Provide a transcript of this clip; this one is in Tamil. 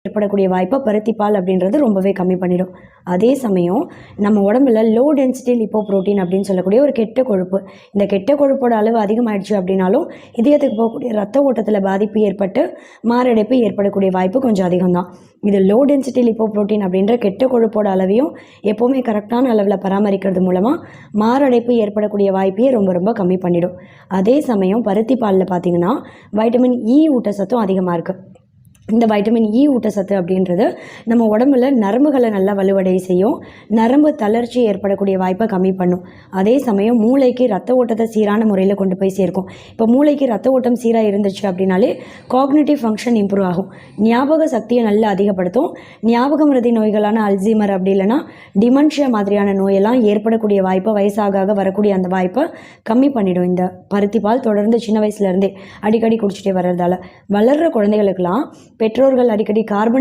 ஏற்படக்கூடிய வாய்ப்பை பருத்திப்பால் அப்படின்றது ரொம்பவே கம்மி பண்ணிடும். அதே சமயம் நம்ம உடம்புல லோ டென்சிட்டி லிப்போப்ரோட்டீன் அப்படின்னு சொல்லக்கூடிய ஒரு கெட்ட கொழுப்பு, இந்த கெட்ட கொழுப்போட அளவு அதிகமாகிடுச்சு அப்படின்னாலும் இதயத்துக்கு போகக்கூடிய ரத்த ஓட்டத்தில் பாதிப்பு ஏற்பட்டு மாரடைப்பு ஏற்படக்கூடிய வாய்ப்பு கொஞ்சம் அதிகம்தான். இது லோ டென்சிட்டி லிப்போப்ரோட்டீன் அப்படின்ற கெட்ட கொழுப்போட அளவையும் எப்போவுமே கரெக்டான அளவில் பராமரிக்கிறது மூலமாக மாரடைப்பு ஏற்படக்கூடிய வாய்ப்பையே ரொம்ப ரொம்ப கம்மி பண்ணிடும். அதே சமயம் பருத்தி பாலில் பார்த்திங்கன்னா வைட்டமின் இ ஊட்டச்சத்தும் அதிகமாக இருக்குது. இந்த வைட்டமின் இ ஊட்டச்சத்து அப்படின்றது நம்ம உடம்புல நரம்புகளை நல்லா வலுவடைய செய்யும், நரம்பு தளர்ச்சி ஏற்படக்கூடிய வாய்ப்பை கம்மி பண்ணும். அதே சமயம் மூளைக்கு ரத்த ஓட்டத்தை சீரான முறையில் கொண்டு போய் சேர்க்கும். இப்போ மூளைக்கு ரத்த ஓட்டம் சீராக இருந்துச்சு அப்படின்னாலே காக்னிட்டிவ் ஃபங்க்ஷன் இம்ப்ரூவ் ஆகும், ஞாபக சக்தியை நல்லா அதிகப்படுத்தும். ஞாபக மறதி நோய்களான அல்சீமர் அப்படி இல்லைன்னா டிமென்ஷியா மாதிரியான நோயெல்லாம் ஏற்படக்கூடிய வாய்ப்பை வயசாக வரக்கூடிய அந்த வாய்ப்பை கம்மி பண்ணிடும். இந்த பருத்தி பால் தொடர்ந்து சின்ன வயசுலேருந்தே அடிக்கடி குடிச்சிட்டே வர்றதால வளர்கிற குழந்தைகளுக்கெல்லாம் பெற்றோர்கள் அடிக்கடி கார்பன்